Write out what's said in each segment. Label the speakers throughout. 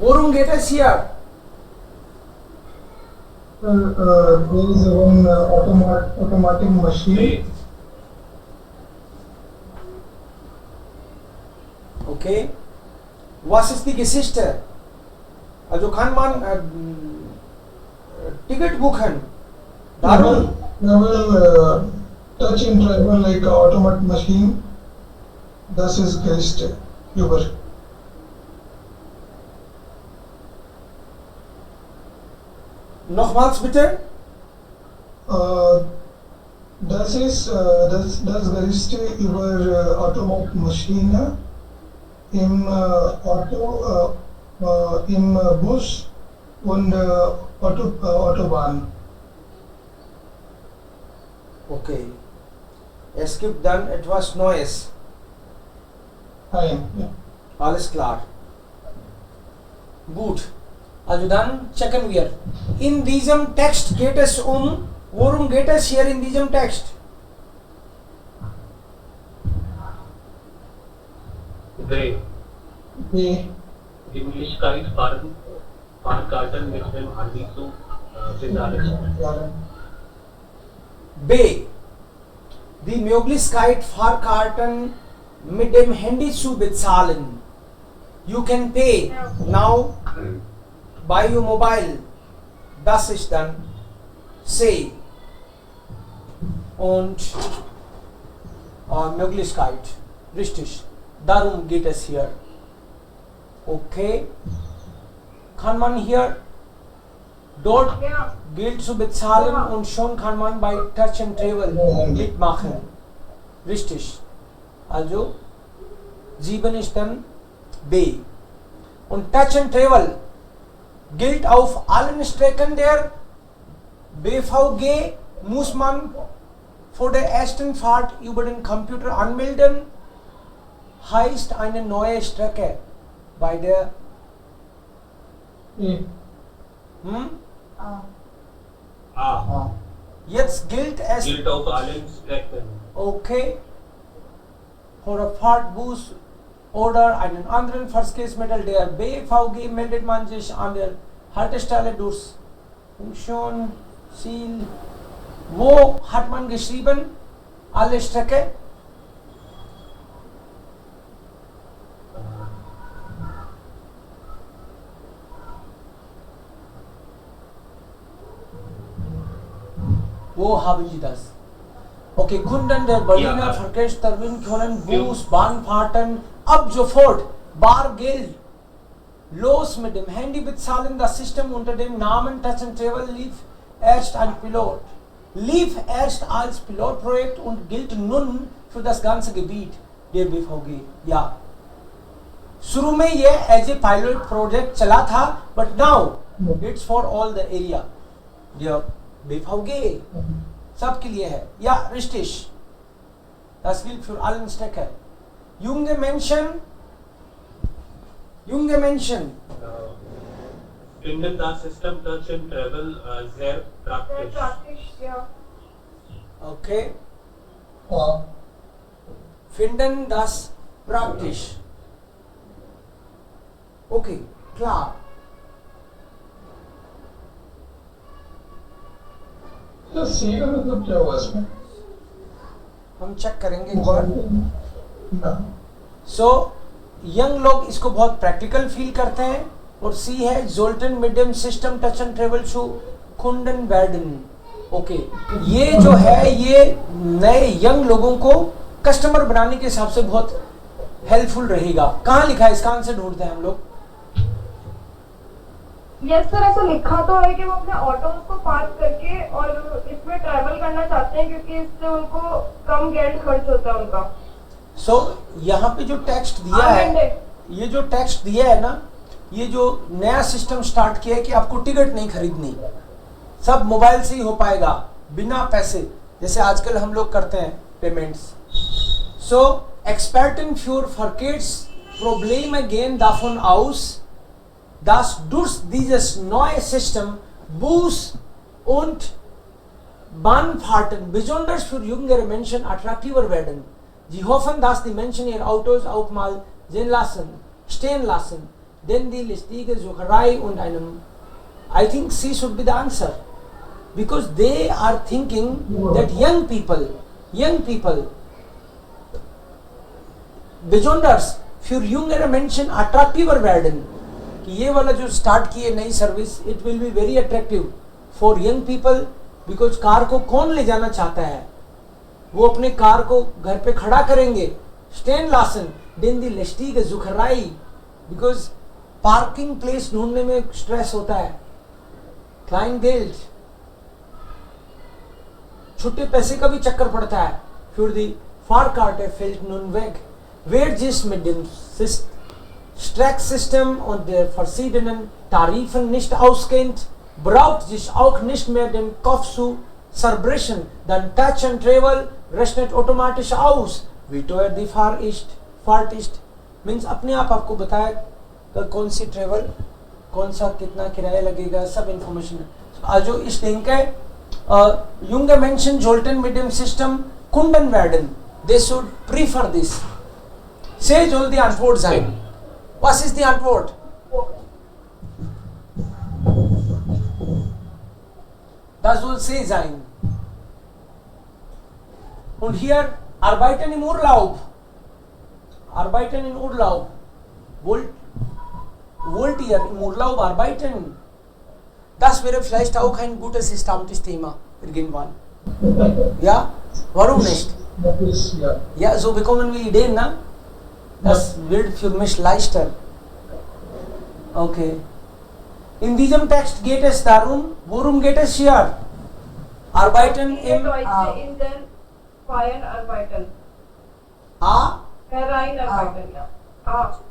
Speaker 1: Worum geht es hier?
Speaker 2: There is one automatic machine.
Speaker 1: Okay. Was ist die Geschichte? Also kann man Ticket buchen? Darum.
Speaker 2: Touch and travel like automatic machine. Das ist Geschichte über.
Speaker 1: Nochmals bitte.
Speaker 2: Das Geschichte über automatic Maschine im im Bus und Autobahn.
Speaker 1: Okay. Es gibt dann etwas Neues.
Speaker 2: Nein.
Speaker 1: Alles klar. Gut. Also dann checken wir. In diesem Text geht es worum geht es hier in diesem Text?
Speaker 2: Die
Speaker 3: Möglichkeit, Fahrkarten mit dem Handy zu bezahlen.
Speaker 1: B. Die Möglichkeit, Fahrkarten mit dem Handy zu bezahlen. You can pay now by your mobile. Das ist dann C. Und Möglichkeit. Richtig. Darum geht es hier. Okay. Kann man hier dort Geld zu bezahlen und schon kann man bei Touch and Travel mitmachen. Richtig. Also 7 ist dann B. Und Touch and Travel gilt auf allen Strecken der BVG, muss man vor der ersten Fahrt über den Computer anmelden, heißt eine neue Strecke bei der Jetzt gilt es
Speaker 3: auf allen Strecken.
Speaker 1: Okay, vor der Fahrtbus oder einen anderen Verkehrsmittel der BVG meldet man sich an der Haltestelle durch Funktion, Ziel. Wo hat man geschrieben? Alle Strecke? Wo haben Sie das? Okay, Kunden der Berliner Verkehrstarife können Bus, Bahnfahrten ab sofort Bargeld los mit dem Handy bezahlen. Das System unter dem Namen Touch and Travel lief erst als Pilotprojekt und gilt nun für das ganze Gebiet der BVG. Ja, शुरू में ये as a pilot project चला था, but now it's for all the area. BVG सबके लिए है. Ja, richtig. Das gilt für allen Strecken. Junge Menschen
Speaker 3: finden das System Touch and Travel sehr praktisch.
Speaker 4: Ja.
Speaker 1: Okay. Finden das praktisch. Okay, klar.
Speaker 2: तो सी का मतलब क्या हुआ इसमें?
Speaker 1: हम चेक करेंगे एक बार. सो यंग लोग इसको बहुत प्रैक्टिकल फील करते हैं. और सी है जोल्टन medium system touch and travel to कुंडन बैडन. ओके, ये जो है ये नए यंग लोगों को कस्टमर बनाने के हिसाब से बहुत हेल्पफुल रहेगा. कहाँ लिखा है, इसका आंसर ढूंढते हैं हम लोग.
Speaker 4: यस सर, ऐसा लिखा तो है कि वो अपने ऑटोज को पार्क करके और इसमें ट्रैवल करना चाहते हैं क्योंकि इससे उनको कम गैस खर्च होता है उनका.
Speaker 1: सो यहाँ पे जो टेक्स्ट दिया है, ये जो टेक्स्ट दिया है ना, ये जो नया सिस्टम स्टार्ट किया है कि आपको टिकट नहीं खरीदनी, सब मोबाइल से ही हो पाएगा बिना पैसे, जैसे आजकल हम लोग करते हैं payments. So Experten für Verkehrsprobleme gehen davon aus, dass durch dieses neue System Bus und Bahnfahrten besonders für jüngere Menschen attraktiver werden. Sie hoffen, dass die Menschen ihre Autos auch mal stehen lassen, Denn die listige Sucherei und einem. I think C should be the answer. Because they are thinking that young people, besonders für jüngere Menschen attraktiver werden. कि ये वाला जो start किए नई service, it will be very attractive for young people, because car को कौन ले जाना चाहता है? वो अपने कार को घर पे खड़ा करेंगे. स्टेन लासन देन दी लेस्टिग जुखराई, बिकॉज पार्किंग प्लेस ढूंढने में स्ट्रेस होता है. क्लाइन गेल्ड, छुट्टे पैसे का भी चक्कर पड़ता है. फिर दी फारकार्टे फेल्ट नून वेग वेर जिस में dim Strecksystem und der verschiedenen Tarifen nicht auskennt, braucht sich auch nicht mehr den Kopf zu zerbrechen, dann Touch and Travel rechnet automatisch aus, wie teuer die Fahrt ist. Means अपने आप आपको बताया कि कौन सी travel, कौन सा कितना किराया लगेगा, सब information. Also ich denke, junge Menschen sollten mit dem System Kunden werden. They should prefer this. Sehr soll die Antwort sein. Was ist die Antwort? Das soll C sein. Und hier arbeiten im Urlaub. Arbeiten im Urlaub. Wollt ihr im Urlaub arbeiten? Das wäre vielleicht auch ein gutes Stammtischthema irgendwann. Ja? Warum nicht? Ja, so bekommen wir Ideen, ne? Das wird für mich leichter. Okay. In diesem Text geht es darum, worum geht es hier? Arbeiten im
Speaker 4: Deutsche in den Feiern arbeiten. Hereinarbeiten, ja.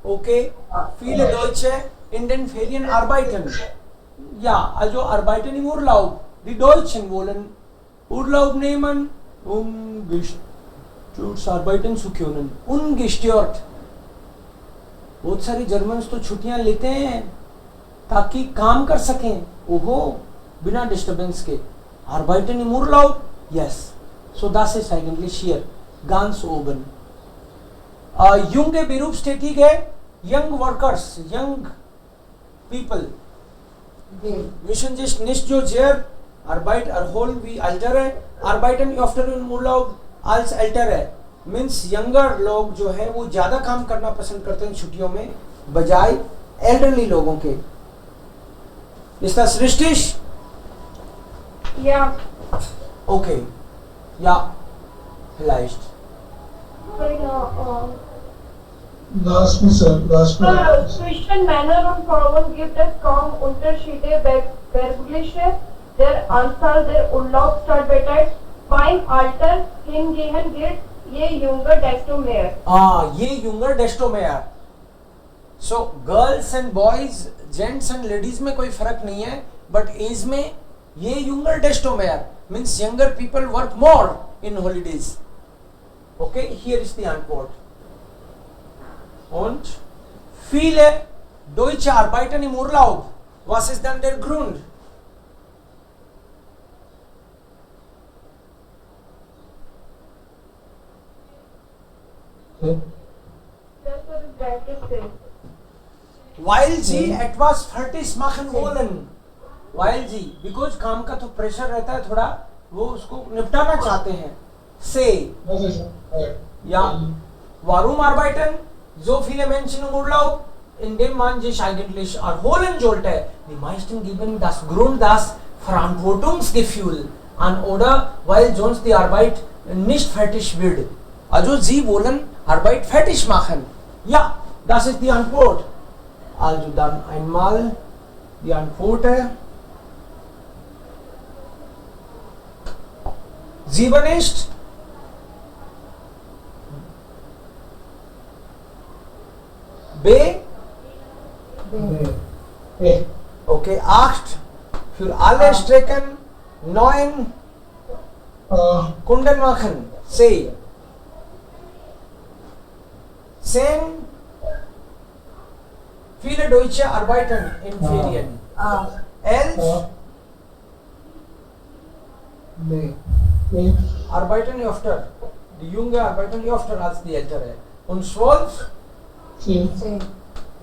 Speaker 1: Okay. Viele Deutsche in den Ferien arbeiten. Ja, also arbeiten im Urlaub. Die Deutschen wollen Urlaub nehmen, arbeiten zu können. Ungestört. बहुत सारी Germans तो छुट्टियां लेते हैं ताकि काम कर सकें, ओहो, बिना डिस्टर्बेंस के. Arbeiten im Urlaub? Yes. So das ist eigentlich hier ganz oben. Junge Berufstätige, young workers, young people müssen sich nicht so sehr Arbeit erholen wie ältere. Arbeiten öfter im Urlaub als ältere. Means younger लोग जो है वो ज्यादा काम करना पसंद करते हैं छुट्टियों में बजाय एल्डरली लोगों के. Ist das richtig?
Speaker 4: Ja.
Speaker 1: Okay. Ja, vielleicht.
Speaker 2: Last me, sir. Last me.
Speaker 4: Zwischen Männern und Frauen gibt es kaum Unterschiede bezüglich der Anzahl der Urlaubstage. Beim Alter hingegen gilt ये younger desto mehr.
Speaker 1: ये younger desto mehr. So girls and boys, gents and ladies में कोई फर्क नहीं है, but age में ये younger desto mehr means younger people work more in holidays. Okay, here is the Antwort. Und viele Deutsche arbeiten im Urlaub. Was ist dann der Grund? Weil sie etwas fertig machen wollen. Weil sie, because काम का तो pressure रहता है थोड़ा, वो उसको निपटाना चाहते हैं. Say. Ja. Warum arbeiten so viele Menschen im Urlaub? Indem man sich eigentlich erholen sollte. Die meisten geben das Grund, das Verantwortungsgefühl an oder weil sonst die Arbeit nicht fertig wird. Also sie wollen Arbeit fertig machen. Ja, das ist die Antwort. Also dann einmal die Antwort. 7 ist B. Okay, 8 für alle Strecken, 9 Kunden machen. C. 10 viele Deutsche arbeiten in Ferien. 11 arbeiten öfter. Die Junge arbeiten öfter als die Ältere. Und 12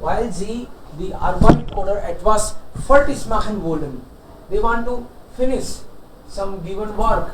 Speaker 1: weil sie the Arbeit oder etwas fertig machen wollen. They want to finish some given work.